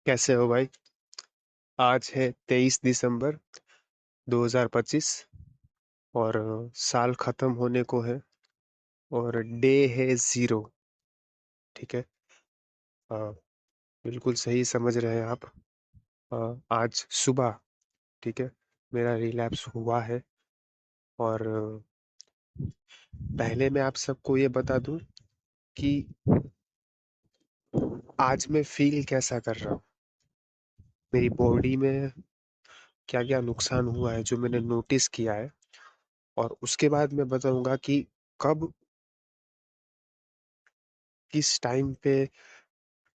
कैसे हो भाई। आज है 23 दिसंबर 2025 और साल खत्म होने को है और डे है 0। ठीक है। अ, बिल्कुल सही समझ रहे हैं आप। आज सुबह, ठीक है, मेरा रिलैप्स हुआ है। और पहले मैं आप सबको ये बता दूं कि आज मैं फील कैसा कर रहा हूँ, मेरी बॉडी में क्या क्या नुकसान हुआ है जो मैंने नोटिस किया है। और उसके बाद मैं बताऊंगा कि कब, किस टाइम पे,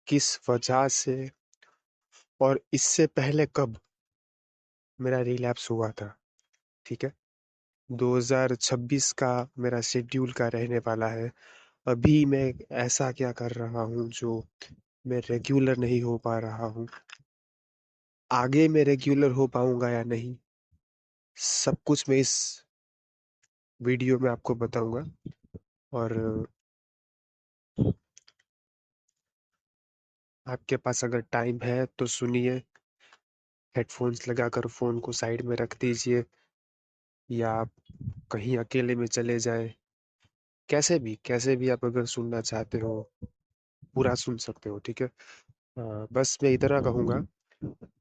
किस वजह से, और इससे पहले कब मेरा रिलैप्स हुआ था। ठीक है। 2026 का मेरा शेड्यूल का रहने वाला है। अभी मैं ऐसा क्या कर रहा हूँ जो मैं रेगुलर नहीं हो पा रहा हूँ, आगे मैं रेगुलर हो पाऊंगा या नहीं, सब कुछ मैं इस वीडियो में आपको बताऊंगा। और आपके पास अगर टाइम है तो सुनिए, हेडफोन्स लगाकर फोन को साइड में रख दीजिए, या आप कहीं अकेले में चले जाएं। कैसे भी आप अगर सुनना चाहते हो पूरा सुन सकते हो। ठीक है। बस मैं इतना कहूंगा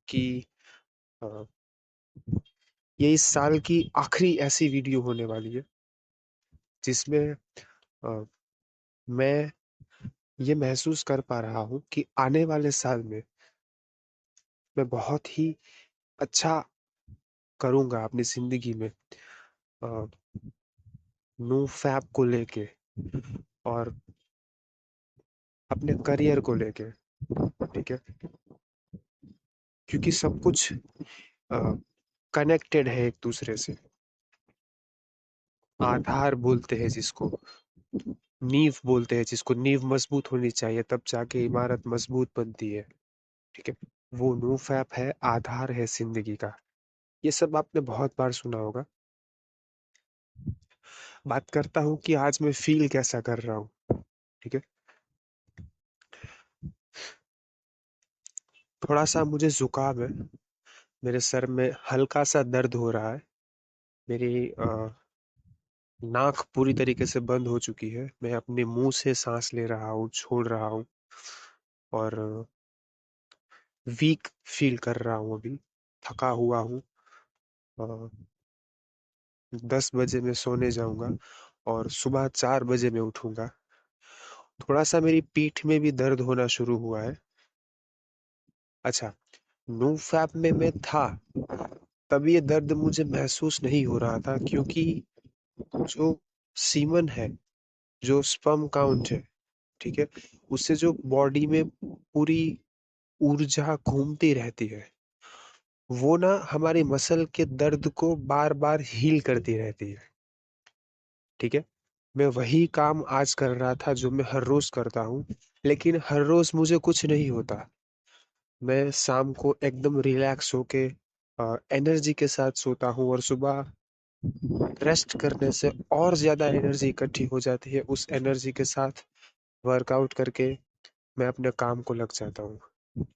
कि अ, ये इस साल की आखिरी ऐसी वीडियो होने वाली है जिसमें अ, मैं ये महसूस कर पा रहा हूँ कि आने वाले साल में मैं बहुत ही अच्छा करूंगा अपनी जिंदगी में, नो फैप को लेके और अपने करियर को लेके। ठीक है। क्योंकि सब कुछ कनेक्टेड है एक दूसरे से। आधार बोलते हैं जिसको, नींव बोलते हैं जिसको, नींव मजबूत होनी चाहिए तब जाके इमारत मजबूत बनती है। ठीक है। वो नूफ ऐप है, आधार है जिंदगी का। ये सब आपने बहुत बार सुना होगा। बात करता हूँ कि आज मैं फील कैसा कर रहा हूँ। ठीक है। थोड़ा सा मुझे जुकाम है, मेरे सर में हल्का सा दर्द हो रहा है, मेरी नाक पूरी तरीके से बंद हो चुकी है, मैं अपने मुंह से सांस ले रहा हूँ, छोड़ रहा हूँ। और वीक फील कर रहा हूँ अभी, थका हुआ हूँ। 10 बजे मैं सोने जाऊंगा और सुबह 4 बजे मैं उठूंगा। थोड़ा सा मेरी पीठ में भी दर्द होना शुरू हुआ है। अच्छा, नो फैप में मैं था तब ये दर्द मुझे महसूस नहीं हो रहा था, क्योंकि जो सीमन है, जो स्पर्म काउंट है, ठीक है, उससे जो बॉडी में पूरी ऊर्जा घूमती रहती है, वो ना हमारी मसल के दर्द को बार बार हील करती रहती है। ठीक है। मैं वही काम आज कर रहा था जो मैं हर रोज करता हूँ, लेकिन हर रोज मुझे कुछ नहीं होता। मैं शाम को एकदम रिलैक्स होके एनर्जी के साथ सोता हूँ और सुबह रेस्ट करने से और ज्यादा एनर्जी इकट्ठी हो जाती है। उस एनर्जी के साथ वर्कआउट करके मैं अपने काम को लग जाता हूँ।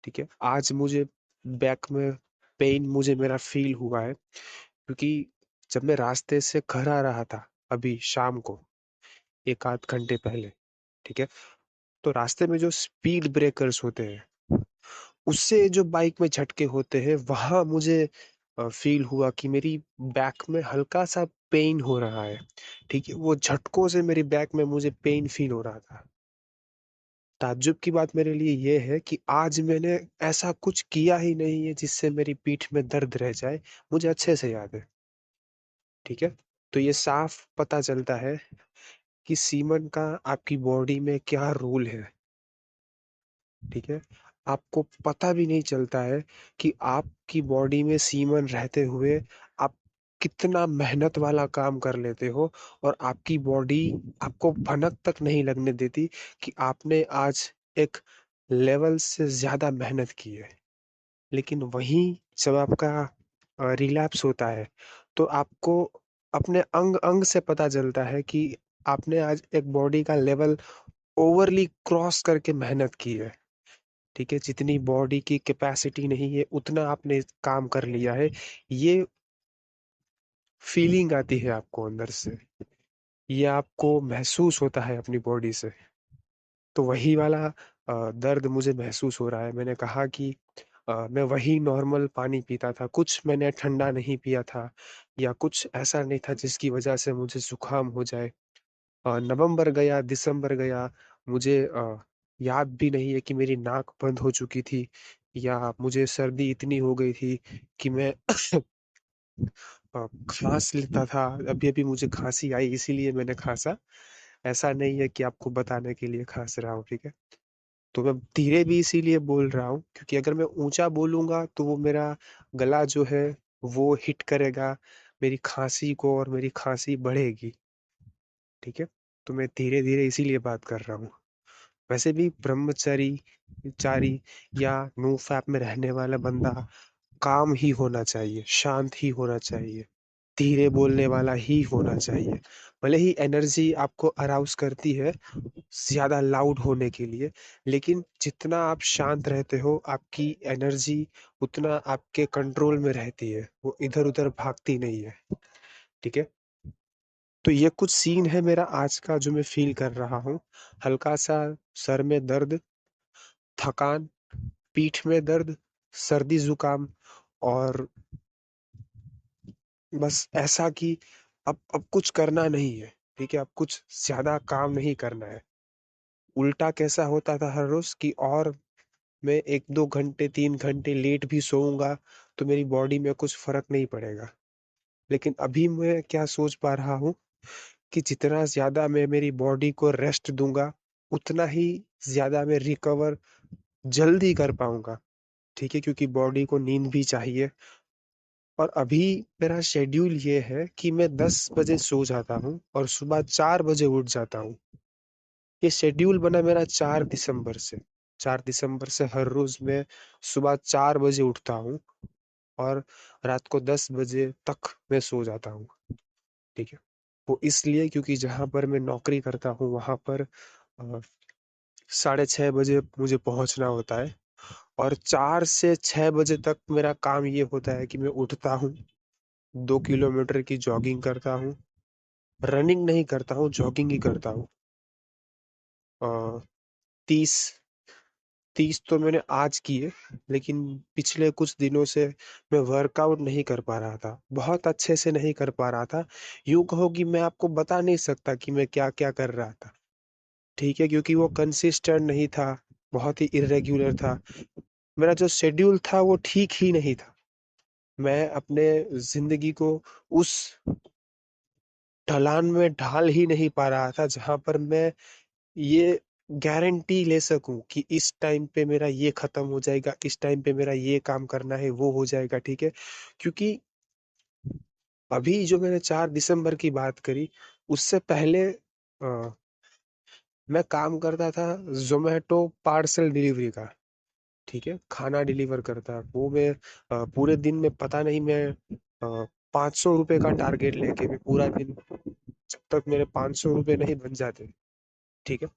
ठीक है। आज मुझे बैक में पेन मुझे मेरा फील हुआ है, क्योंकि जब मैं रास्ते से घर आ रहा था अभी शाम को, एक आध घंटे पहले, ठीक है, तो रास्ते में जो स्पीड ब्रेकर्स होते हैं उससे जो बाइक में झटके होते हैं, वहां मुझे फील हुआ कि मेरी बैक में हल्का सा पेन हो रहा है। ठीक है। वो झटकों से मेरी बैक में मुझे पेन फील हो रहा था। ताज्जुब की बात मेरे लिए ये है कि आज मैंने ऐसा कुछ किया ही नहीं है जिससे मेरी पीठ में दर्द रह जाए। मुझे अच्छे से याद है। ठीक है। तो ये साफ पता चलता है कि सीमन का आपकी बॉडी में क्या रोल है। ठीक है। आपको पता भी नहीं चलता है कि आपकी बॉडी में सीमन रहते हुए आप कितना मेहनत वाला काम कर लेते हो, और आपकी बॉडी आपको भनक तक नहीं लगने देती कि आपने आज एक लेवल से ज्यादा मेहनत की है। लेकिन वहीं जब आपका रिलैप्स होता है तो आपको अपने अंग अंग से पता चलता है कि आपने आज एक बॉडी का लेवल ओवरली क्रॉस करके मेहनत की है। ठीक है, जितनी बॉडी की कैपेसिटी नहीं है उतना आपने काम कर लिया है, ये फीलिंग आती है आपको अंदर से, ये आपको महसूस होता है अपनी बॉडी से। तो वही वाला दर्द मुझे महसूस हो रहा है। मैंने कहा कि मैं वही नॉर्मल पानी पीता था, कुछ मैंने ठंडा नहीं पिया था, या कुछ ऐसा नहीं था जिसकी वजह से मुझे जुकाम हो जाए। नवंबर गया, दिसंबर गया, मुझे याद भी नहीं है कि मेरी नाक बंद हो चुकी थी, या मुझे सर्दी इतनी हो गई थी कि मैं खांस लेता था। अभी अभी मुझे खांसी आई इसीलिए मैंने खांसा, ऐसा नहीं है कि आपको बताने के लिए खांस रहा हूँ, ठीक है। तो मैं धीरे भी इसीलिए बोल रहा हूँ क्योंकि अगर मैं ऊंचा बोलूंगा तो वो मेरा गला जो है वो हिट करेगा मेरी खांसी को, और मेरी खांसी बढ़ेगी, ठीक है। तो मैं धीरे धीरे इसीलिए बात कर रहा हूँ। वैसे भी ब्रह्मचारी चारी या नो फैप में रहने वाला बंदा काम ही होना चाहिए, शांत ही होना चाहिए, धीरे बोलने वाला ही होना चाहिए। भले ही एनर्जी आपको अराउज करती है ज्यादा लाउड होने के लिए, लेकिन जितना आप शांत रहते हो आपकी एनर्जी उतना आपके कंट्रोल में रहती है, वो इधर उधर भागती नहीं है, ठीक है। तो ये कुछ सीन है मेरा आज का जो मैं फील कर रहा हूँ। हल्का सा सर में दर्द, थकान, पीठ में दर्द, सर्दी जुकाम, और बस ऐसा कि अब कुछ करना नहीं है, ठीक है, अब कुछ ज्यादा काम नहीं करना है। उल्टा कैसा होता था हर रोज कि और मैं 1-2 घंटे 3 घंटे लेट भी सोऊंगा तो मेरी बॉडी में कुछ फर्क नहीं पड़ेगा। लेकिन अभी मैं क्या सोच पा रहा हूँ कि जितना ज्यादा मैं मेरी बॉडी को रेस्ट दूंगा उतना ही ज्यादा मैं रिकवर जल्दी कर पाऊंगा, ठीक है, क्योंकि बॉडी को नींद भी चाहिए। और अभी मेरा शेड्यूल ये है कि मैं 10 बजे सो जाता हूँ और सुबह 4 बजे उठ जाता हूँ। ये शेड्यूल बना मेरा 4 दिसंबर से। 4 दिसंबर से हर रोज मैं सुबह 4 बजे उठता हूँ और रात को 10 बजे तक मैं सो जाता हूँ, ठीक है। वो इसलिए क्योंकि जहाँ पर मैं नौकरी करता हूँ वहां पर 6:30 बजे मुझे पहुंचना होता है, और 4 से 6 बजे तक मेरा काम ये होता है कि मैं उठता हूँ, 2 किलोमीटर की जॉगिंग करता हूँ। रनिंग नहीं करता हूँ, जॉगिंग ही करता हूँ। 30 30 तो मैंने आज किए, लेकिन पिछले कुछ दिनों से मैं वर्कआउट नहीं कर पा रहा था, बहुत अच्छे से नहीं कर पा रहा था। यूं कहो कि मैं आपको बता नहीं सकता कि मैं क्या क्या कर रहा था, ठीक है, क्योंकि वो कंसिस्टेंट नहीं था, बहुत ही इरेग्युलर था। मेरा जो शेड्यूल था वो ठीक ही नहीं था। मैं अपने जिंदगी को उस ढलान में ढाल ही नहीं पा रहा था जहां पर मैं ये गारंटी ले सकूं कि इस टाइम पे मेरा ये खत्म हो जाएगा, इस टाइम पे मेरा ये काम करना है वो हो जाएगा, ठीक है। क्योंकि अभी जो मैंने 4 दिसंबर की बात करी, उससे पहले मैं काम करता था जोमेटो पार्सल डिलीवरी का, ठीक है, खाना डिलीवर करता। वो मैं पूरे दिन में पता नहीं मैं 500 रुपए का टारगेट लेके मैं पूरा दिन, जब तक मेरे 500 रुपए नहीं बन जाते, ठीक है,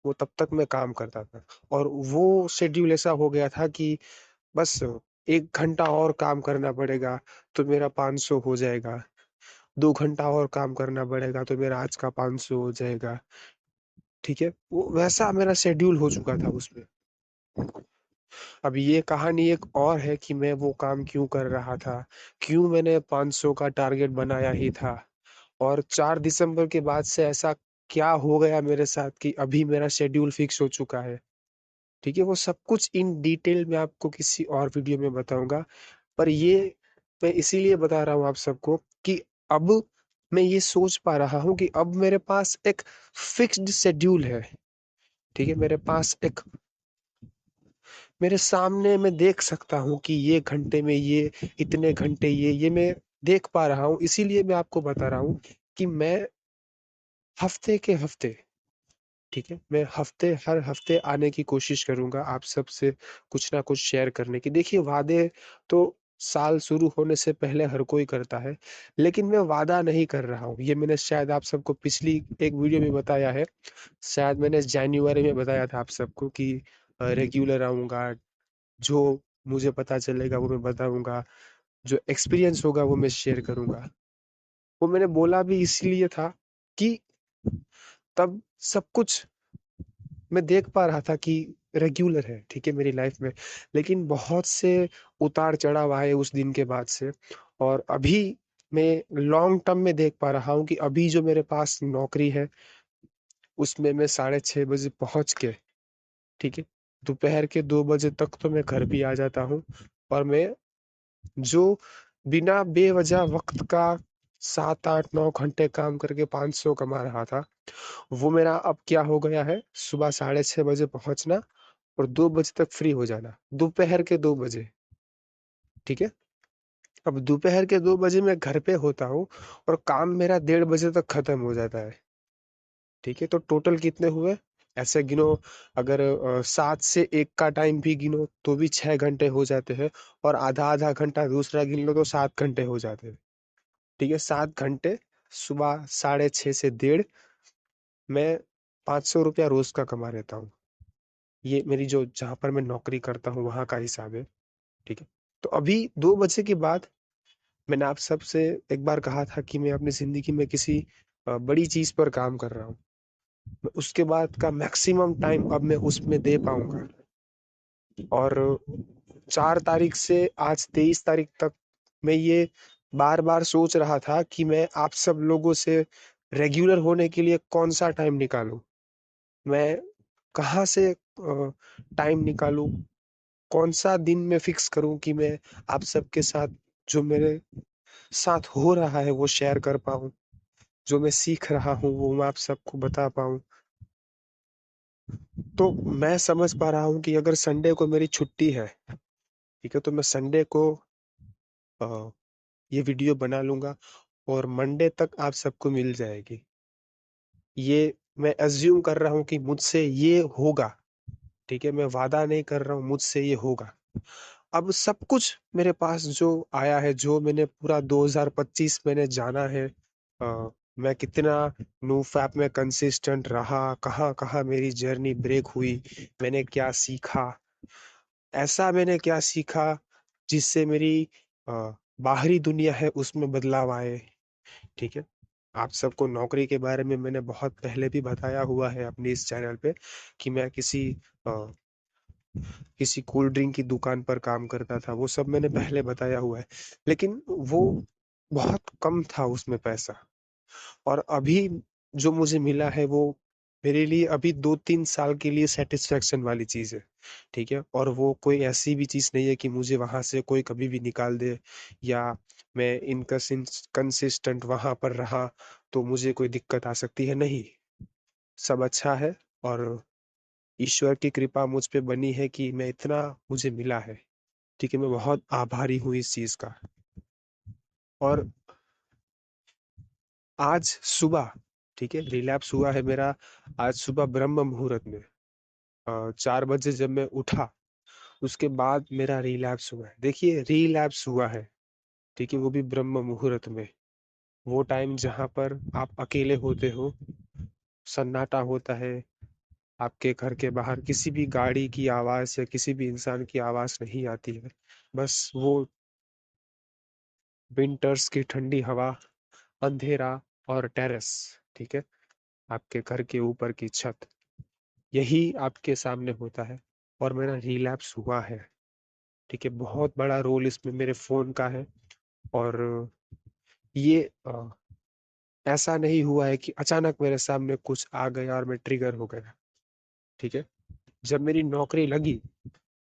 वो तब तक मैं काम करता था। और वो शेड्यूल ऐसा हो गया था कि बस 1 घंटा और काम करना पड़ेगा तो मेरा 500 हो जाएगा, 2 घंटा और काम करना पड़ेगा तो मेरा आज का 500 हो जाएगा, ठीक है। वो वैसा मेरा शेड्यूल हो चुका था उसमें। अब ये कहानी एक और है कि मैं वो काम क्यों कर रहा था, क्यों मैंने 500 का टारगेट बनाया ही था, और 4 दिसंबर के बाद से ऐसा क्या हो गया मेरे साथ कि अभी मेरा शेड्यूल फिक्स हो चुका है, ठीक है। वो सब कुछ इन डिटेल में आपको किसी और वीडियो में बताऊंगा। पर ये मैं इसीलिए बता रहा हूँ आप सबको कि अब मैं ये सोच पा रहा हूँ कि अब मेरे पास एक फिक्स्ड शेड्यूल है, ठीक है। मेरे पास एक, मेरे सामने मैं देख सकता हूँ कि ये घंटे में ये, इतने घंटे ये मैं देख पा रहा हूँ। इसीलिए मैं आपको बता रहा हूँ कि मैं हफ्ते के हफ्ते, ठीक है, मैं हर हफ्ते आने की कोशिश करूंगा आप सबसे कुछ ना कुछ शेयर करने की। देखिए, वादे तो साल शुरू होने से पहले हर कोई करता है, लेकिन मैं वादा नहीं कर रहा हूँ। ये मैंने शायद आप सबको पिछली एक वीडियो में बताया है, शायद मैंने जनवरी में बताया था आप सबको कि रेगुलर आऊंगा, जो मुझे पता चलेगा वो मैं बताऊंगा, जो एक्सपीरियंस होगा वो मैं शेयर करूंगा। वो मैंने बोला भी इसलिए था कि तब सब कुछ मैं देख पा रहा था कि रेगुलर है, ठीक है, मेरी लाइफ में। लेकिन बहुत से उतार चढ़ाव आए उस दिन के बाद से। और अभी मैं लॉन्ग टर्म में देख पा रहा हूँ कि अभी जो मेरे पास नौकरी है उसमें मैं 6:30 बजे पहुंच के, ठीक है, दोपहर के 2 बजे तक तो मैं घर भी आ जाता हूँ। और मैं जो बिना बेवजह वक्त का 7 8 9 घंटे काम करके 500 कमा रहा था, वो मेरा अब क्या हो गया है, सुबह 6:30 बजे पहुंचना और 2 बजे तक फ्री हो जाना, दोपहर के 2 बजे। ठीक है। अब दोपहर के 2 बजे मैं घर पे होता हूँ और काम मेरा 1:30 बजे तक खत्म हो जाता है। ठीक है, तो टोटल कितने हुए, ऐसे गिनो, अगर 7 से 1 का टाइम भी गिनो तो भी 6 घंटे हो जाते हैं। और आधा आधा घंटा दूसरा गिन लो तो 7 घंटे हो जाते हैं। ठीक है, 7 घंटे, सुबह 6:30 से 1:30, मैं 500 रुपया रोज का कमा लेता हूँ। ये मेरी जो जहाँ पर मैं नौकरी करता हूँ वहाँ का हिसाब है। ठीक है। तो अभी 2 बजे के बाद मैंने आप सबसे एक बार कहा था कि मैं अपनी जिंदगी में किसी बड़ी चीज पर काम कर रहा हूँ। मैं उसके बाद का मैक्सिमम टाइम अब मैं उसमें दे पाऊंगा। और 4 तारीख से आज 23 तारीख तक मैं ये बार बार सोच रहा था कि मैं आप सब लोगों से रेगुलर होने के लिए कौन सा टाइम निकालूं, मैं कहाँ से टाइम निकालूं, कौन सा दिन में फिक्स करूं कि मैं आप सबके साथ जो मेरे साथ हो रहा है वो शेयर कर पाऊं, जो मैं सीख रहा हूँ वो मैं आप सबको बता पाऊं। तो मैं समझ पा रहा हूँ कि अगर संडे को मेरी छुट्टी है, ठीक है, तो मैं संडे को अ, ये वीडियो बना लूंगा और मंडे तक आप सबको मिल जाएगी। ये मैं अज्यूम कर रहा हूँ कि मुझसे ये होगा। ठीक है, मैं वादा नहीं कर रहा हूँ, मुझसे ये होगा। अब सब कुछ मेरे पास जो आया है, जो मैंने पूरा 2025 मैंने जाना है, मैं कितना नूफैप में कंसिस्टेंट रहा, कहाँ कहाँ मेरी जर्नी ब्रेक हुई, मैंने क्या सीखा, ऐसा मैंने क्या सीखा जिससे मेरी बाहरी दुनिया है उसमें बदलाव आए। ठीक है। आप सबको नौकरी के बारे में मैंने बहुत पहले भी बताया हुआ है अपनी इस चैनल पे कि मैं अ, किसी कोल्ड ड्रिंक की दुकान पर काम करता था, वो सब मैंने पहले बताया हुआ है। लेकिन वो बहुत कम था उसमें पैसा। और अभी जो मुझे मिला है वो मेरे लिए अभी 2 3 साल के लिए सेटिस्फेक्शन वाली चीज है। ठीक है, और वो कोई ऐसी भी चीज नहीं है कि मुझे वहां से कोई कभी भी निकाल दे, या मैं इनकंसिस्टेंट वहां पर रहा तो मुझे कोई दिक्कत आ सकती है, नहीं। सब अच्छा है। और ईश्वर की कृपा मुझ पे बनी है कि मैं इतना मुझे मिला है। ठीक है, मैं बहुत आभारी हूँ इस चीज का। और आज सुबह, ठीक है, रिलैप्स हुआ है मेरा आज सुबह ब्रह्म मुहूर्त में। 4 बजे जब मैं उठा उसके बाद मेरा रिलैप्स हुआ है, देखिए रिलैप्स हुआ है। ठीक है, वो भी ब्रह्म मुहूर्त में, वो टाइम जहाँ पर आप अकेले होते हो, सन्नाटा होता है, आपके घर के बाहर किसी भी गाड़ी की आवाज या किसी भी इंसान की आवाज नहीं आती है। बस वो विंटर्स की ठंडी हवा, अंधेरा और टेरेस, ठीक है, आपके घर के ऊपर की छत, यही आपके सामने होता है। और मेरा रिलैप्स हुआ है। ठीक है, बहुत बड़ा रोल इसमें मेरे फोन का है। और ये ऐसा नहीं हुआ है कि अचानक मेरे सामने कुछ आ गया और मैं ट्रिगर हो गया। ठीक है, जब मेरी नौकरी लगी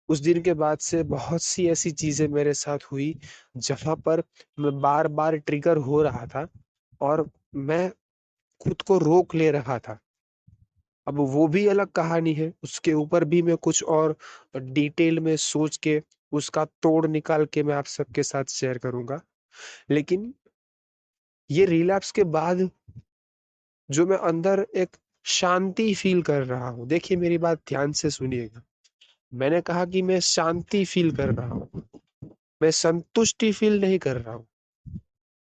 उस दिन के बाद से बहुत सी ऐसी चीजें मेरे साथ हुई जहां पर मैं बार बार ट्रिगर हो रहा था और मैं खुद को रोक ले रहा था। अब वो भी अलग कहानी है, उसके ऊपर भी मैं कुछ और डिटेल में सोच के उसका तोड़ निकाल के मैं आप सबके साथ शेयर करूंगा। लेकिन ये रिलैप्स के बाद जो मैं अंदर एक शांति फील कर रहा हूँ, देखिए मेरी बात ध्यान से सुनिएगा। मैंने कहा कि मैं शांति फील कर रहा हूँ, मैं संतुष्टि फील नहीं कर रहा हूँ।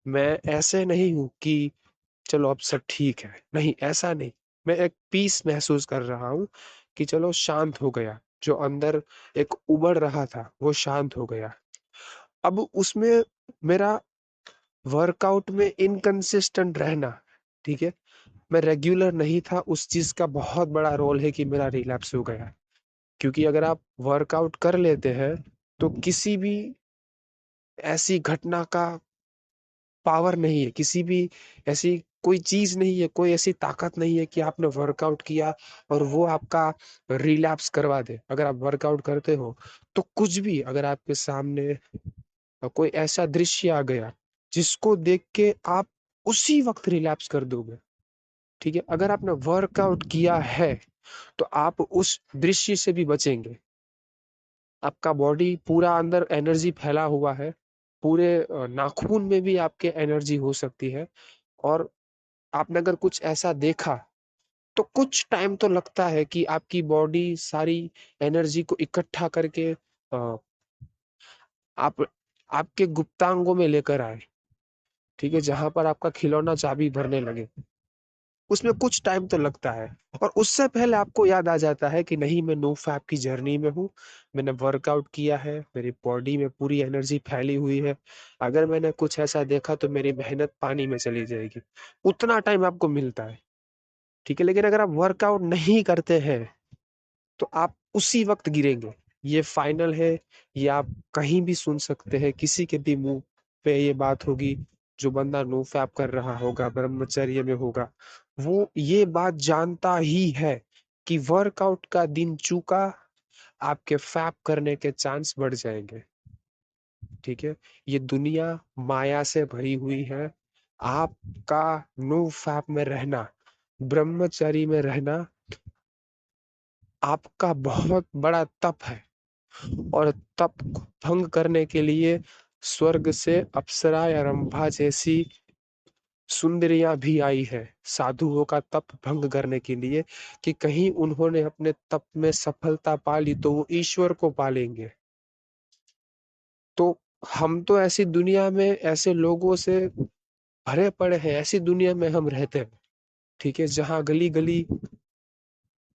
मैं ऐसे नहीं हूं कि चलो अब सब ठीक है, नहीं, ऐसा नहीं। मैं एक पीस महसूस कर रहा हूँ कि चलो शांत हो गया। जो अंदर एक उबड़ रहा था वो शांत हो गया। अब उसमें मेरा वर्कआउट में इनकंसिस्टेंट रहना, ठीक है, मैं रेगुलर नहीं था, उस चीज का बहुत बड़ा रोल है कि मेरा रिलैप्स हो गया। क्योंकि अगर आप वर्कआउट कर लेते हैं तो किसी भी ऐसी घटना का पावर नहीं है, किसी भी ऐसी कोई चीज नहीं है, कोई ऐसी ताकत नहीं है कि आपने वर्कआउट किया और वो आपका रिलैप्स करवा दे। अगर आप वर्कआउट करते हो तो कुछ भी, अगर आपके सामने कोई ऐसा दृश्य आ गया जिसको देख के आप उसी वक्त रिलैप्स कर दोगे, ठीक है, अगर आपने वर्कआउट किया है तो आप उस दृश्य से भी बचेंगे। आपका बॉडी पूरा अंदर एनर्जी फैला हुआ है, पूरे नाखून में भी आपके एनर्जी हो सकती है। और आपने अगर कुछ ऐसा देखा तो कुछ टाइम तो लगता है कि आपकी बॉडी सारी एनर्जी को इकट्ठा करके आप आपके गुप्तांगों में लेकर आए, ठीक है, जहां पर आपका खिलौना चाबी भरने लगे। उसमें कुछ टाइम तो लगता है, और उससे पहले आपको याद आ जाता है कि नहीं, मैं नो फैप की जर्नी में हूँ, मैंने वर्कआउट किया है, मेरी बॉडी में पूरी एनर्जी फैली हुई है। अगर मैंने कुछ ऐसा देखा तो मेरी मेहनत पानी में चली जाएगी। उतना टाइम आपको मिलता है, ठीक है। लेकिन अगर आप वर्कआउट नहीं करते हैं तो आप उसी वक्त गिरेंगे। ये फाइनल है, ये आप कहीं भी सुन सकते हैं, किसी के भी मुंह पे ये बात होगी। जो बंदा नो फैप कर रहा होगा, ब्रह्मचर्य में होगा, वो ये बात जानता ही है कि वर्कआउट का दिन चूका, आपके फैप करने के चांस बढ़ जाएंगे, ठीक है। ये दुनिया माया से भरी हुई है। आपका नो फैप में रहना, ब्रह्मचर्य में रहना, आपका बहुत बड़ा तप है। और तप को भंग करने के लिए स्वर्ग से अप्सरा या रंभा जैसी सुंदरियां भी आई है साधुओं का तप भंग करने के लिए, कि कहीं उन्होंने अपने तप में सफलता पा ली तो वो ईश्वर को पालेंगे। तो हम तो ऐसी दुनिया में ऐसे लोगों से भरे पड़े हैं, ऐसी दुनिया में हम रहते हैं, ठीक है, जहाँ गली गली,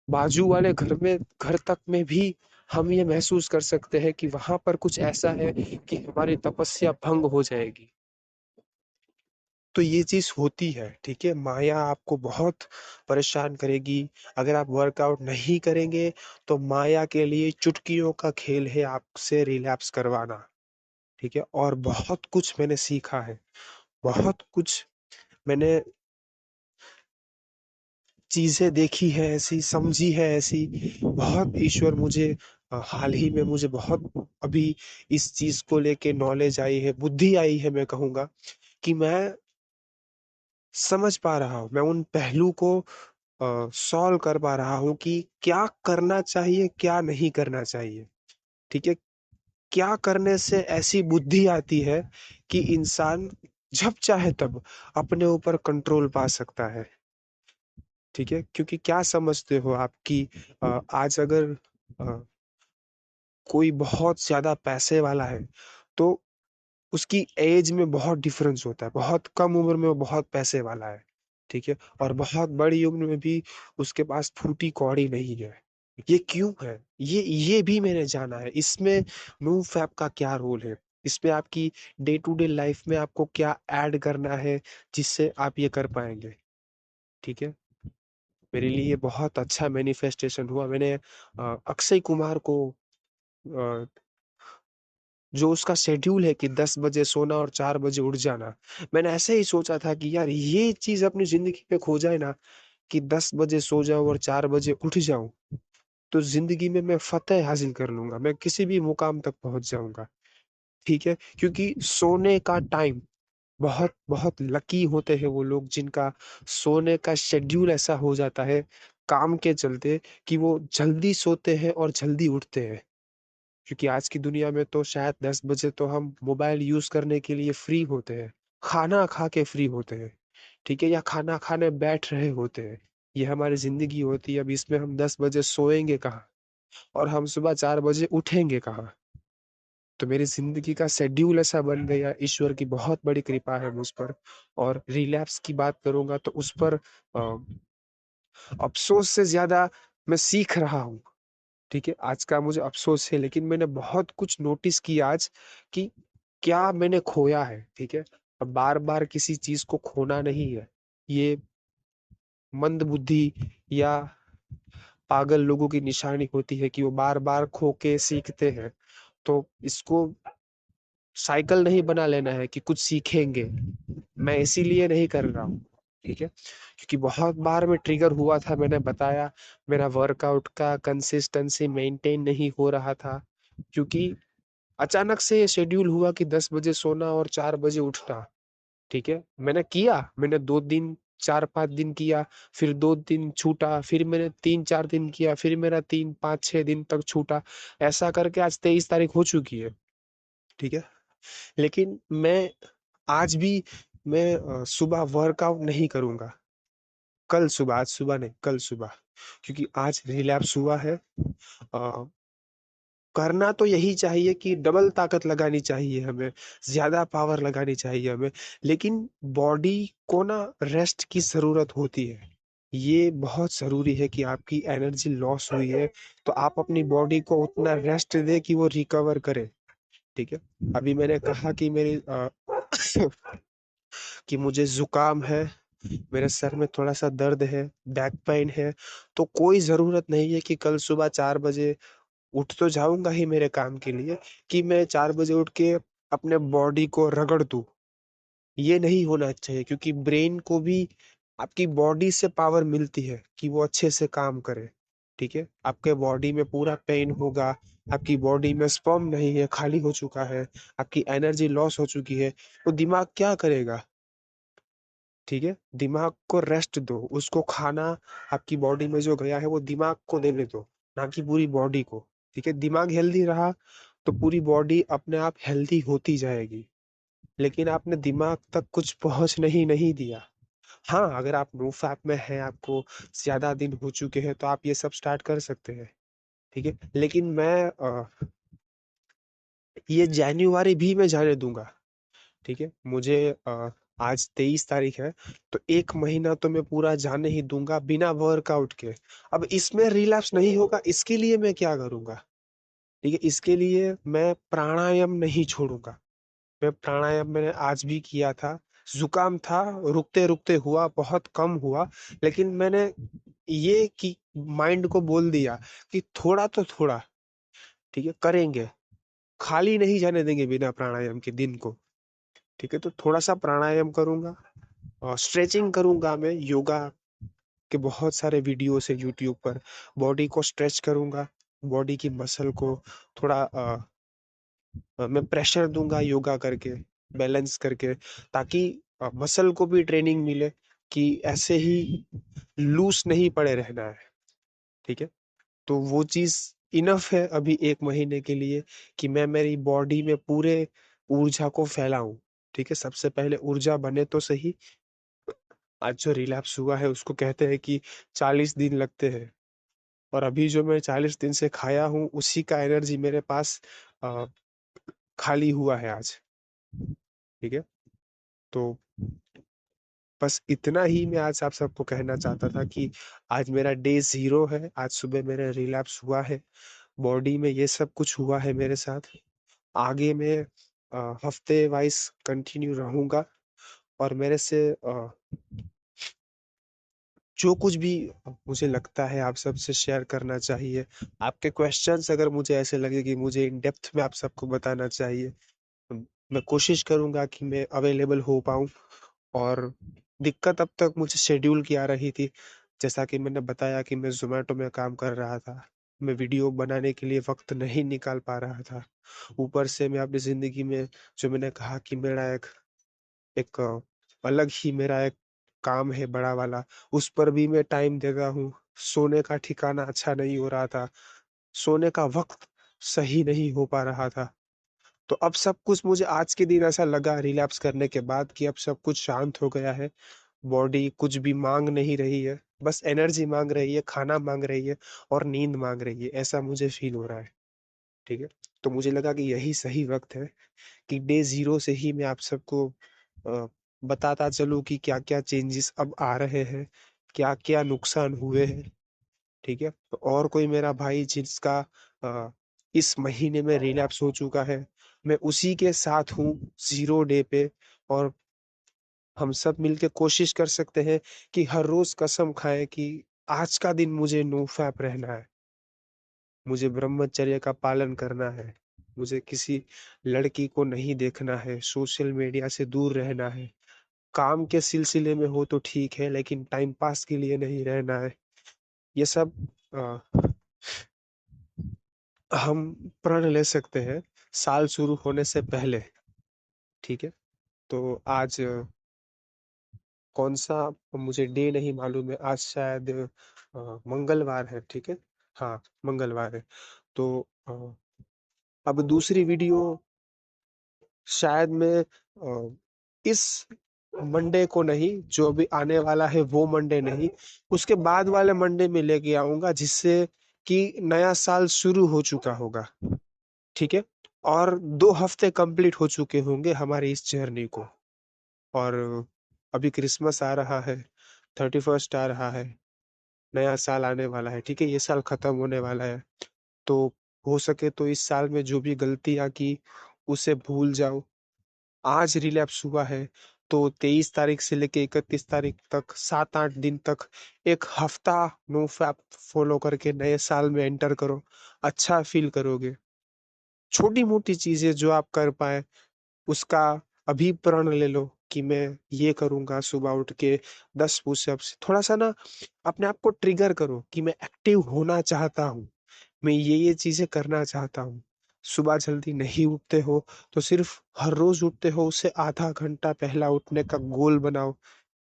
बाजू वाले घर में, घर तक में भी हम ये महसूस कर सकते हैं कि वहां पर कुछ ऐसा है कि हमारी तपस्या भंग हो जाएगी। तो ये चीज होती है, ठीक है। माया आपको बहुत परेशान करेगी। अगर आप वर्कआउट नहीं करेंगे तो माया के लिए चुटकियों का खेल है आपसे रिलैप्स करवाना, ठीक है। और बहुत कुछ मैंने सीखा है, बहुत कुछ मैंने चीजें देखी है ऐसी, समझी है ऐसी। बहुत ईश्वर मुझे हाल ही में मुझे बहुत अभी इस चीज को लेके नॉलेज आई है, बुद्धि आई है, मैं कहूंगा कि मैं समझ पा रहा हूँ, मैं उन पहलू को सॉल्व कर पा रहा हूँ कि क्या करना चाहिए, क्या नहीं करना चाहिए, ठीक है। क्या करने से ऐसी बुद्धि आती है कि इंसान जब चाहे तब अपने ऊपर कंट्रोल पा सकता है, ठीक है। क्योंकि क्या समझते हो आपकी, आज अगर अ, कोई बहुत ज्यादा पैसे वाला है तो उसकी एज में बहुत डिफरेंस होता है, बहुत कम उम्र में वो बहुत पैसे वाला है, ठीक है, और बहुत बड़ी उम्र में भी उसके पास फूटी कौड़ी नहीं है। ये क्यों है, ये भी मैंने जाना है। इसमें नो फैप का क्या रोल है, इसमें आपकी डे टू डे लाइफ में आपको क्या ऐड करना है जिससे आप ये कर पाएंगे, ठीक है। मेरे लिए बहुत अच्छा मैनिफेस्टेशन हुआ। मैंने अक्षय कुमार को, अ, जो उसका शेड्यूल है कि 10 बजे सोना और 4 बजे उठ जाना, मैंने ऐसे ही सोचा था कि यार ये चीज अपनी जिंदगी में खो जाए ना, कि 10 बजे सो जाऊं और 4 बजे उठ जाऊं, तो जिंदगी में मैं फतेह हासिल कर लूंगा, मैं किसी भी मुकाम तक पहुंच जाऊंगा, ठीक है। क्योंकि सोने का टाइम, बहुत बहुत लकी होते हैं वो लोग जिनका सोने का शेड्यूल ऐसा हो जाता है काम के चलते, कि वो जल्दी सोते हैं और जल्दी उठते हैं। क्योंकि आज की दुनिया में तो शायद 10 बजे तो हम मोबाइल यूज करने के लिए फ्री होते हैं, खाना खा के फ्री होते हैं, ठीक है, या खाना खाने बैठ रहे होते हैं। ये हमारी जिंदगी होती है। अब इसमें हम 10 बजे सोएंगे कहाँ, और हम सुबह 4 बजे उठेंगे कहाँ। तो मेरी जिंदगी का शेड्यूल ऐसा बन गया, ईश्वर की बहुत बड़ी कृपा है मुझ पर। और रिलैप्स की बात करूंगा तो उस पर अफसोस से ज्यादा मैं सीख रहा हूँ, ठीक है, आज का मुझे अफसोस है, लेकिन मैंने बहुत कुछ नोटिस किया आज कि क्या मैंने खोया है। ठीक है, अब बार बार किसी चीज को खोना नहीं है। ये मंद बुद्धि या पागल लोगों की निशानी होती है कि वो बार बार खो के सीखते हैं। तो इसको साइकिल नहीं बना लेना है कि कुछ सीखेंगे। मैं इसीलिए नहीं कर रहा हूँ। ठीक है, क्योंकि बहुत बार में ट्रिगर हुआ था, मैंने बताया। मेरा वर्कआउट का कंसिस्टेंसी मेंटेन नहीं हो रहा था, क्योंकि अचानक से शेड्यूल हुआ कि 10 बजे सोना और 4 बजे उठना। ठीक है, मैंने किया, मैंने 2 दिन 4 5 दिन किया, फिर 2 दिन छूटा, फिर मैंने 3 4 दिन किया, फिर मेरा 3 5 6 दिन तक छूटा। ऐसा करके आज 23 तारीख हो चुकी है। ठीक है, लेकिन मैं आज भी मैं सुबह वर्कआउट नहीं करूंगा। कल सुबह, आज सुबह नहीं, कल सुबह, क्योंकि आज रिलैप्स हुआ है। करना तो यही चाहिए कि डबल ताकत लगानी चाहिए हमें, ज्यादा पावर लगानी चाहिए हमें, लेकिन बॉडी को ना रेस्ट की जरूरत होती है। ये बहुत जरूरी है कि आपकी एनर्जी लॉस हुई है, तो आप अपनी बॉडी को उतना रेस्ट दे कि वो रिकवर करे। ठीक है, अभी मैंने कहा कि मेरी कि मुझे जुकाम है, मेरे सर में थोड़ा सा दर्द है, बैक पेन है। तो कोई जरूरत नहीं है कि कल सुबह 4 बजे उठ तो जाऊंगा ही मेरे काम के लिए, कि मैं 4 बजे उठ के अपने बॉडी को रगड़ दूं। ये नहीं होना चाहिए, क्योंकि ब्रेन को भी आपकी बॉडी से पावर मिलती है कि वो अच्छे से काम करे। ठीक है, आपके बॉडी में पूरा पेन होगा, आपकी बॉडी में स्पर्म नहीं है, खाली हो चुका है, आपकी एनर्जी लॉस हो चुकी है, तो दिमाग क्या करेगा। ठीक है, दिमाग को रेस्ट दो, उसको खाना आपकी बॉडी में जो गया है वो दिमाग को देने दो, ना कि पूरी बॉडी को। ठीक है, दिमाग हेल्दी रहा तो पूरी बॉडी अपने आप हेल्दी होती जाएगी। लेकिन आपने दिमाग तक कुछ पहुंच नहीं नहीं दिया। हाँ, अगर आप नो फैप में हैं, आपको ज्यादा दिन हो चुके हैं, तो आप ये सब स्टार्ट कर सकते हैं। ठीक है, लेकिन मैं ये जनवरी भी मैं जाने दूंगा। ठीक है, मुझे आज 23 तारीख है, तो 1 महीना तो मैं पूरा जाने ही दूंगा बिना वर्कआउट के। अब इसमें रिलैप्स नहीं होगा, इसके लिए मैं क्या करूंगा। ठीक है, इसके लिए मैं प्राणायाम नहीं छोड़ूंगा। मैं प्राणायाम मैंने आज भी किया था। जुकाम था, रुकते रुकते हुआ, बहुत कम हुआ, लेकिन मैंने ये कि माइंड को बोल दिया कि थोड़ा तो थोड़ा, ठीक है, करेंगे, खाली नहीं जाने देंगे बिना प्राणायाम के दिन को। ठीक है, तो थोड़ा सा प्राणायाम करूंगा और स्ट्रेचिंग करूंगा। मैं योगा के बहुत सारे वीडियोस है यूट्यूब पर, बॉडी को स्ट्रेच करूंगा, बॉडी की मसल को थोड़ा मैं प्रेशर दूंगा योगा करके, बैलेंस करके, ताकि मसल को भी ट्रेनिंग मिले कि ऐसे ही लूज नहीं पड़े रहना है। ठीक है, तो वो चीज इनफ है अभी 1 महीने के लिए, कि मैं मेरी बॉडी में पूरे ऊर्जा को फैलाऊं। ठीक है, सबसे पहले ऊर्जा बने तो सही। आज जो रिलैप्स हुआ है उसको कहते हैं कि 40 दिन लगते हैं, और अभी जो मैं 40 दिन से खाया हूँ उसी का एनर्जी मेरे पास अ, खाली हुआ है आज। ठीक है, तो बस इतना ही मैं आज आप सबको कहना चाहता था कि आज मेरा डे 0 है, आज सुबह मेरा रिलैप्स हुआ है, बॉडी में ये सब कुछ हुआ है मेरे साथ। आगे मैं हफ्ते वाइज कंटिन्यू रहूंगा, और मेरे से जो कुछ भी मुझे लगता है आप सबसे शेयर करना चाहिए। आपके क्वेश्चंस अगर मुझे ऐसे लगे कि मुझे इन डेप्थ में आप सबको बताना चाहिए, मैं कोशिश करूंगा कि मैं अवेलेबल हो पाऊं। और दिक्कत अब तक मुझे शेड्यूल की आ रही थी, जैसा कि मैंने बताया कि मैं जोमेटो में काम कर रहा था, मैं वीडियो बनाने के लिए वक्त नहीं निकाल पा रहा था। ऊपर से मैं अपनी जिंदगी में, जो मैंने कहा कि मेरा एक एक अलग ही मेरा एक काम है बड़ा वाला, उस पर भी मैं टाइम देता हूँ। सोने का ठिकाना अच्छा नहीं हो रहा था, सोने का वक्त सही नहीं हो पा रहा था। तो अब सब कुछ मुझे आज के दिन ऐसा लगा रिलैप्स करने के बाद कि अब सब कुछ शांत हो गया है। बॉडी कुछ भी मांग नहीं रही है, बस एनर्जी मांग रही है, खाना मांग रही है, और नींद मांग रही है, ऐसा मुझे फील हो रहा है। ठीक है, तो मुझे लगा कि यही सही वक्त है कि डे 0 से ही मैं आप सबको अ, बताता चलूं कि क्या क्या चेंजेस अब आ रहे हैं, क्या क्या नुकसान हुए हैं। ठीक है। तो और कोई मेरा भाई जिसका अ, इस महीने में रिलैप्स हो चुका है, मैं उसी के साथ हूँ 0 डे पे। और हम सब मिलके कोशिश कर सकते हैं कि हर रोज कसम खाएं कि आज का दिन मुझे नो फैप रहना है, मुझे ब्रह्मचर्य का पालन करना है, मुझे किसी लड़की को नहीं देखना है, सोशल मीडिया से दूर रहना है। काम के सिलसिले में हो तो ठीक है, लेकिन टाइम पास के लिए नहीं रहना है। ये सब अ, हम प्रण ले सकते हैं साल शुरू होने से पहले। ठीक है। तो आज कौन सा, मुझे डे नहीं मालूम है, आज शायद मंगलवार है। ठीक है। हाँ, मंगलवार है। तो अब दूसरी वीडियो शायद मैं इस मंडे को नहीं, जो अभी आने वाला है वो मंडे नहीं, उसके बाद वाले मंडे में लेके आऊंगा, जिससे कि नया साल शुरू हो चुका होगा। ठीक है। और 2 हफ्ते कंप्लीट हो चुके होंगे हमारी इस जर्नी को। और अभी क्रिसमस आ रहा है, 31st आ रहा है, नया साल आने वाला है। ठीक है, ये साल खत्म होने वाला है। तो हो सके तो इस साल में जो भी गलतियां की उसे भूल जाओ। आज रिलैप्स हुआ है, तो 23 तारीख से लेके 31 तारीख तक, 7-8 दिन तक, एक हफ्ता नो फैप फॉलो करके नए साल में एंटर करो। अच्छा फील करोगे। छोटी मोटी चीजें जो आप कर पाए उसका अभी प्रण ले लो कि मैं ये करूंगा। सुबह उठ के 10 पुशअप्स, थोड़ा सा ना अपने आप को ट्रिगर करो कि मैं एक्टिव होना चाहता हूँ, मैं ये चीजें करना चाहता हूँ। सुबह जल्दी नहीं उठते हो तो सिर्फ हर रोज उठते हो उससे आधा घंटा पहला उठने का गोल बनाओ।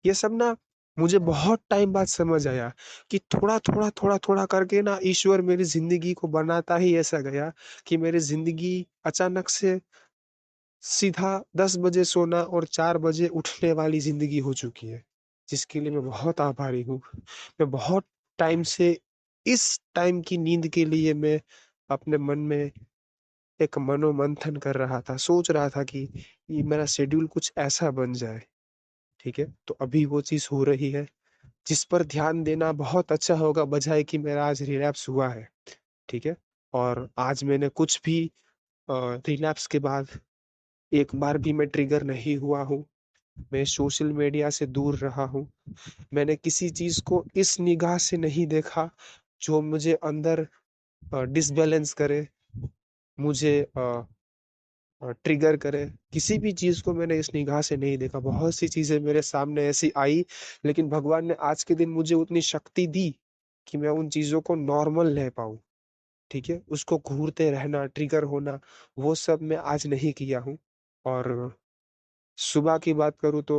ये सब ना मुझे बहुत टाइम बाद समझ आया कि थोड़ा थोड़ा करके ना ईश्वर मेरी जिंदगी को बनाता ही ऐसा गया कि मेरी जिंदगी अचानक से सीधा 10 बजे सोना और 4 बजे उठने वाली जिंदगी हो चुकी है, जिसके लिए मैं बहुत आभारी हूँ। मैं बहुत टाइम से इस टाइम की नींद के लिए मैं अपने मन में एक मनोमंथन कर रहा था, सोच रहा था कि ये मेरा शेड्यूल कुछ ऐसा बन जाए। ठीक है। तो अभी वो चीज हो रही है, जिस पर ध्यान देना बहुत अच्छा होगा, बजाय कि मेरा आज रिलैप्स हुआ है। ठीक है। और आज मैंने कुछ भी रिलैप्स के बाद एक बार भी मैं ट्रिगर नहीं हुआ हूँ। मैं सोशल मीडिया से दूर रहा हूँ। मैंने किसी चीज को इस निगाह से नहीं देखा जो मुझे अंदर डिसबैलेंस करे, मुझे ट्रिगर करे। किसी भी चीज को मैंने इस निगाह से नहीं देखा। बहुत सी चीजें मेरे सामने ऐसी आई, लेकिन भगवान ने आज के दिन मुझे उतनी शक्ति दी कि मैं उन चीजों को नॉर्मल ले पाऊं। ठीक है। उसको घूरते रहना, ट्रिगर होना, वो सब मैं आज नहीं किया हूँ। और सुबह की बात करूँ तो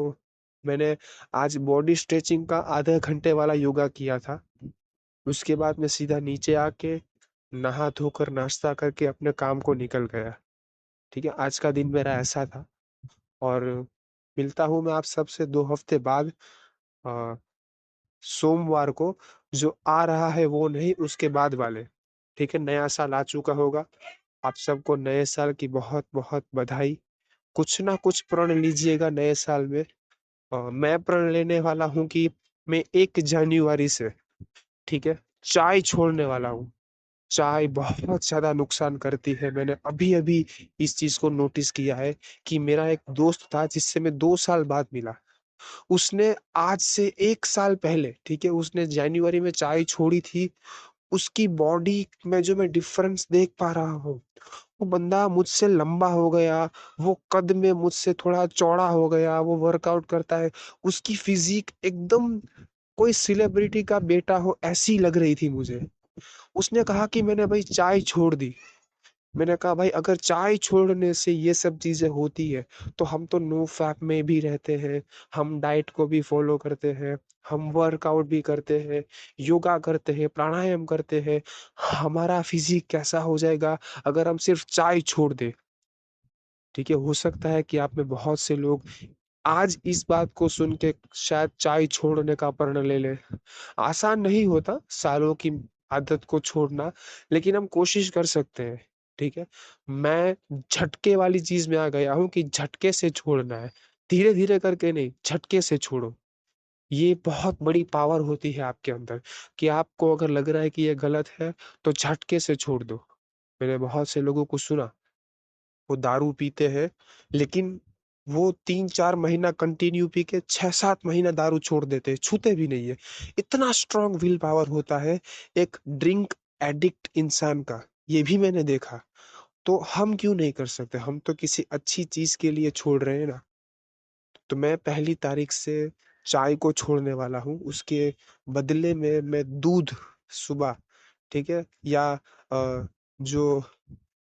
मैंने आज बॉडी स्ट्रेचिंग का आधे घंटे वाला योगा किया था। उसके बाद मैं सीधा नीचे आके नहा धोकर नाश्ता करके अपने काम को निकल गया। ठीक है, आज का दिन मेरा ऐसा था। और मिलता हूँ मैं आप सबसे 2 हफ्ते बाद, अ, सोमवार को, जो आ रहा है वो नहीं, उसके बाद वाले। ठीक है, नया साल आ चुका होगा। आप सबको नए साल की बहुत बहुत बधाई। कुछ ना कुछ प्रण लीजिएगा नए साल में। मैं प्रण लेने वाला हूँ कि मैं 1 जनवरी से, ठीक है, चाय छोड़ने वाला हूँ। चाय बहुत ज्यादा नुकसान करती है। मैंने अभी अभी इस चीज को नोटिस किया है कि मेरा एक दोस्त था जिससे मैं 2 साल बाद मिला। उसने आज से 1 साल पहले, ठीक है, उसने जनवरी में चाय छोड़ी थी। उसकी बॉडी में जो मैं डिफरेंस देख पा रहा हूँ, वो बंदा मुझसे लंबा हो गया, वो कद में मुझसे थोड़ा चौड़ा हो गया, वो वर्कआउट करता है। उसकी फिजिक एकदम कोई सेलिब्रिटी का बेटा हो ऐसी लग रही थी मुझे। उसने कहा कि मैंने भाई चाय छोड़ दी। मैंने कहा भाई, अगर चाय छोड़ने से ये सब चीजें होती है तो हम तो नो फैप में भी रहते हैं, हम डाइट को भी फॉलो करते हैं, हम वर्कआउट भी करते हैं, योगा करते हैं, प्राणायाम करते हैं। हमारा फिजिक कैसा हो जाएगा अगर हम सिर्फ चाय छोड़ दे। ठीक है, हो सकता है कि आप में बहुत से लोग आज इस बात को सुन के शायद चाय छोड़ने का प्रण ले ले। आसान नहीं होता सालों की आदत को छोड़ना, लेकिन हम कोशिश कर सकते हैं। ठीक है। मैं झटके वाली चीज में आ गया हूँ कि झटके से छोड़ना है, धीरे धीरे करके नहीं, झटके से छोड़ो। ये बहुत बड़ी पावर होती है आपके अंदर, कि आपको अगर लग रहा है कि ये गलत है तो झटके से छोड़ दो। मैंने बहुत से लोगों को सुना, वो दारू पीते हैं, लेकिन वो 3-4 महीना कंटिन्यू पी के 6-7 महीना दारू छोड़ देते हैं, छूते भी नहीं है। इतना स्ट्रांग विल पावर होता है एक ड्रिंक एडिक्ट इंसान का, ये भी मैंने देखा। तो हम क्यों नहीं कर सकते? हम तो किसी अच्छी चीज के लिए छोड़ रहे हैं ना। तो मैं 1 तारीख से चाय को छोड़ने वाला हूँ, उसके बदले में मैं दूध सुबह, ठीक है, या जो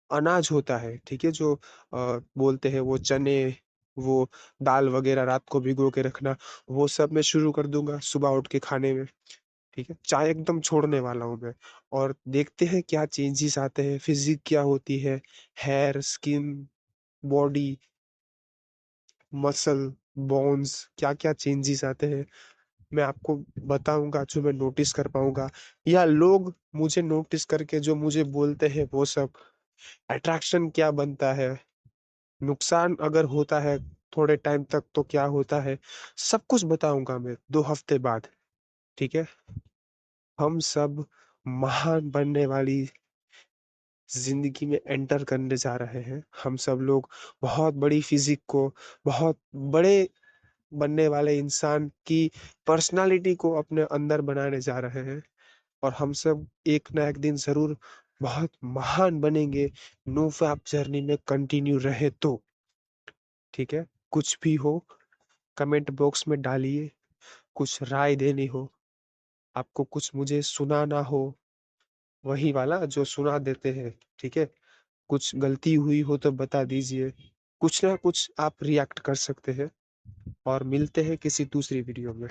अनाज होता है, ठीक है, जो बोलते हैं वो चने, वो दाल वगैरह रात को भिगो के रखना, वो सब मैं शुरू कर दूंगा सुबह उठ के खाने में। ठीक है, चाय एकदम छोड़ने वाला हूँ मैं। और देखते हैं क्या चेंजेस आते हैं, फिजिक क्या होती है, hair, skin, body, muscle, bones, क्या क्या चेंजेस आते हैं, मैं आपको बताऊंगा जो मैं नोटिस कर पाऊंगा, या लोग मुझे नोटिस करके जो मुझे बोलते हैं वो सब। अट्रैक्शन क्या बनता है, नुकसान अगर होता है थोड़े टाइम तक तो क्या होता है, सब कुछ बताऊंगा मैं 2 हफ्ते बाद। ठीक है, हम सब महान बनने वाली जिंदगी में एंटर करने जा रहे हैं। हम सब लोग बहुत बड़ी फिजिक को, बहुत बड़े बनने वाले इंसान की पर्सनालिटी को अपने अंदर बनाने जा रहे हैं। और हम सब एक ना एक दिन जरूर बहुत महान बनेंगे, नो फैप जर्नी में कंटिन्यू रहे तो। ठीक है, कुछ भी हो कमेंट बॉक्स में डालिए, कुछ राय देनी हो, आपको कुछ मुझे सुनाना हो, वही वाला जो सुना देते हैं, ठीक है, कुछ गलती हुई हो तो बता दीजिए, कुछ ना कुछ आप रिएक्ट कर सकते हैं। और मिलते हैं किसी दूसरी वीडियो में।